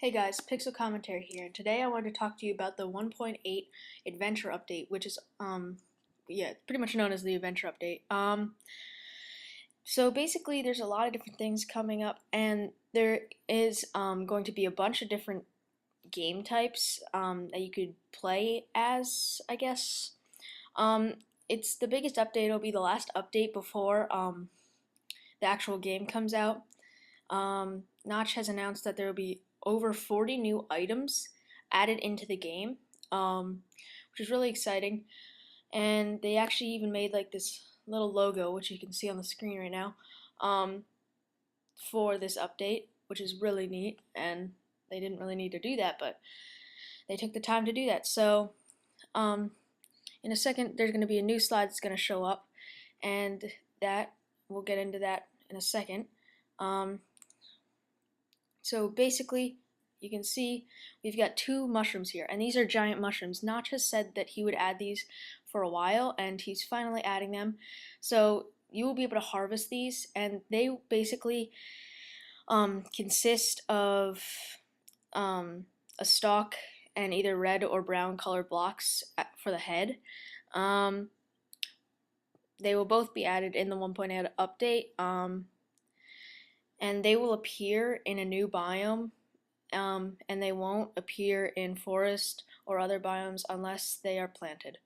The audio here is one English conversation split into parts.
Hey guys, Pixel Commentary here, and today I wanted to talk to you about the 1.8 Adventure Update, which is, pretty much known as the Adventure Update. So basically there's a lot of different things coming up, and there is, going to be a bunch of different game types, that you could play as, I guess. Um, it's the biggest update. It'll be the last update before, the actual game comes out. Notch has announced that there will be over 40 new items added into the game, which is really exciting. And they actually even made like this little logo, which you can see on the screen right now, um, for this update, which is really neat. And they didn't really need to do that, but they took the time to do that. So, in a second, there's going to be a new slide that's going to show up, and that we'll get into that in a second. So basically, you can see we've got two mushrooms here, and these are giant mushrooms. Notch has said that he would add these for a while, and he's finally adding them. So you will be able to harvest these, and they basically consist of a stalk and either red or brown colored blocks for the head. They will both be added in the 1.8 update. And they will appear in a new biome, and they won't appear in forest or other biomes unless they are planted.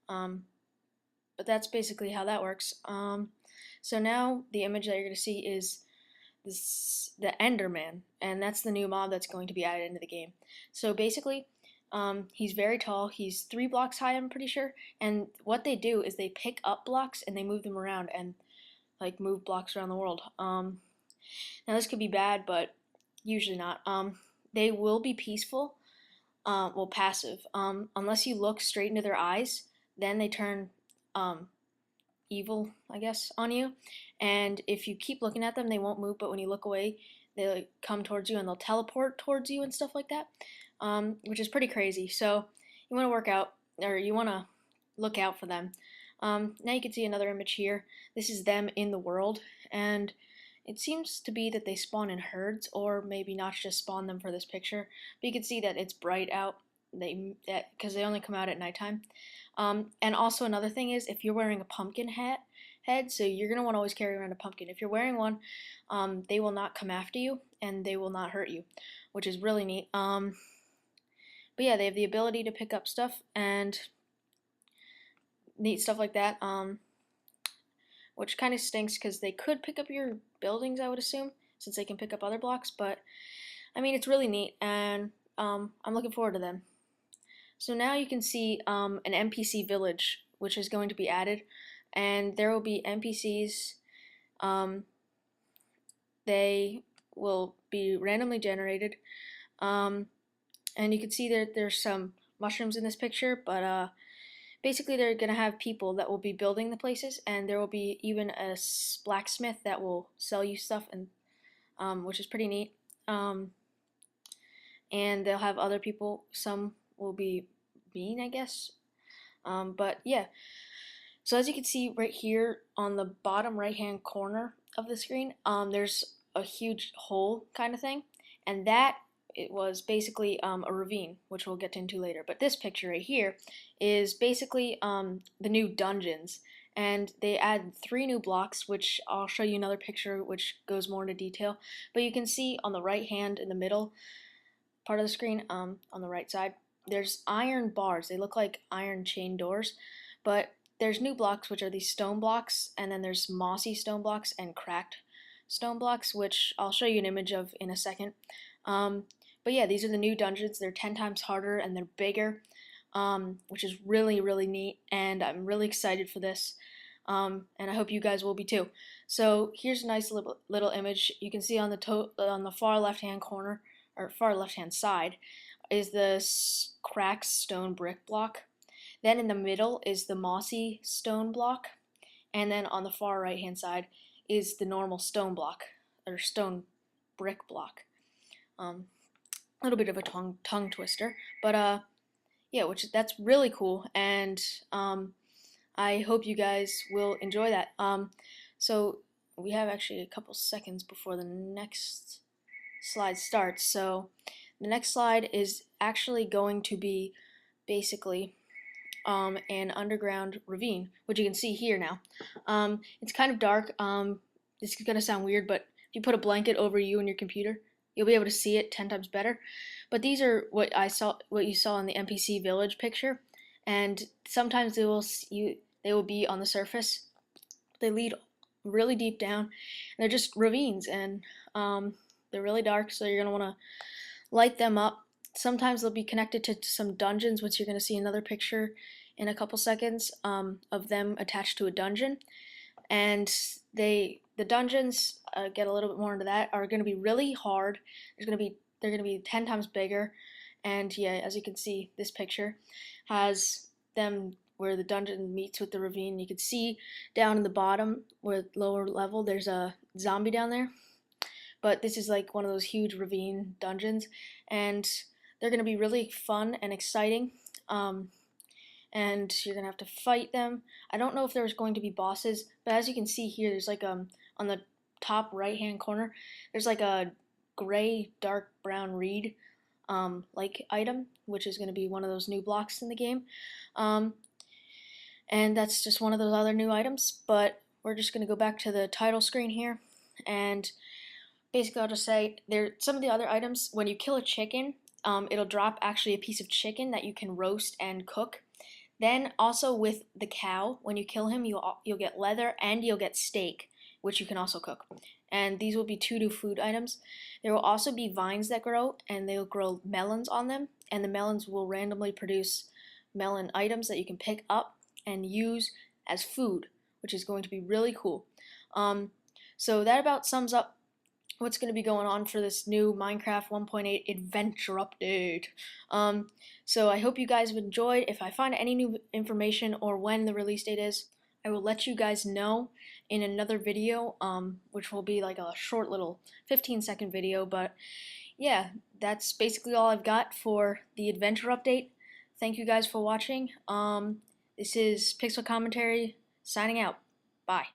But that's basically how that works. So now the image that you're going to see is the Enderman, and that's the new mob that's going to be added into the game. So basically, he's very tall. He's 3 blocks high, I'm pretty sure. And what they do is they pick up blocks and they move them around and like move blocks around the world. Now this could be bad, but usually not. They will be peaceful, well, passive. Unless you look straight into their eyes, then they turn evil, I guess, on you. And if you keep looking at them, they won't move. But when you look away, they like, come towards you and they'll teleport towards you and stuff like that, which is pretty crazy. So you want to work out, or you want to look out for them. Now you can see another image here. This is them in the world, and it seems to be that they spawn in herds, or maybe not just spawn them for this picture. But you can see that it's bright out, because they only come out at nighttime. And also another thing is, if you're wearing a pumpkin head, so you're gonna want to always carry around a pumpkin. If you're wearing one, they will not come after you, and they will not hurt you, which is really neat. But yeah, they have the ability to pick up stuff and neat stuff like that. Which kind of stinks because they could pick up your buildings, I would assume, since they can pick up other blocks. But I mean, it's really neat, and I'm looking forward to them. So now you can see an NPC village, which is going to be added, and there will be NPCs. They will be randomly generated, and you can see that there's some mushrooms in this picture, but basically they're going to have people that will be building the places, and there will be even a blacksmith that will sell you stuff, and which is pretty neat. And they'll have other people. Some will be mean, I guess. But yeah. So as you can see right here on the bottom right hand corner of the screen, there's a huge hole kind of thing, and that it was basically a ravine, which we'll get into later. But this picture right here is basically the new dungeons, and they add 3 new blocks, which I'll show you another picture which goes more into detail. But you can see on the right hand in the middle part of the screen, on the right side, there's iron bars. They look like iron chain doors, but there's new blocks, which are these stone blocks, and then there's mossy stone blocks and cracked stone blocks, which I'll show you an image of in a second. But yeah, these are the new dungeons. They're 10 times harder and they're bigger, which is really, really neat, and I'm really excited for this, and I hope you guys will be too. So here's a nice little image. You can see on the far left-hand corner, or far left-hand side, is the cracked stone brick block. Then in the middle is the mossy stone block, and then on the far right-hand side is the normal stone block, or stone brick block. A little bit of a tongue twister, but yeah, that's really cool, and I hope you guys will enjoy that. So we have actually a couple seconds before the next slide starts. So the next slide is actually going to be basically an underground ravine, which you can see here now. It's kind of dark. This is gonna sound weird, but if you put a blanket over you and your computer, you'll be able to see it 10 times better. But these are what you saw in the NPC village picture, and sometimes they will be on the surface. They lead really deep down, and they're just ravines, and they're really dark, so you're gonna want to light them up. Sometimes they'll be connected to some dungeons, which you're gonna see another picture in a couple seconds of them attached to a dungeon, and the dungeons get a little bit more into that are going to be really hard. They're going to be 10 times bigger, and yeah, as you can see, this picture has them where the dungeon meets with the ravine. You can see down in the bottom where lower level there's a zombie down there, but this is like one of those huge ravine dungeons, and they're going to be really fun and exciting. And you're gonna have to fight them. I don't know if there's going to be bosses, but as you can see here, there's like on the top right hand corner, there's like a gray dark brown reed like item, which is gonna be one of those new blocks in the game. Um, and that's just one of those other new items. But we're just gonna go back to the title screen here, and basically I'll just say there some of the other items. When you kill a chicken, it'll drop actually a piece of chicken that you can roast and cook. Then also with the cow, when you kill him, you'll get leather and you'll get steak, which you can also cook. And these will be 2 new food items. There will also be vines that grow, and they'll grow melons on them, and the melons will randomly produce melon items that you can pick up and use as food, which is going to be really cool. So that about sums up what's going to be going on for this new Minecraft 1.8 adventure update. So I hope you guys have enjoyed. If I find any new information or when the release date is, I will let you guys know in another video, which will be like a short little 15-second video. But yeah, that's basically all I've got for the adventure update. Thank you guys for watching. This is Pixel Commentary signing out. Bye.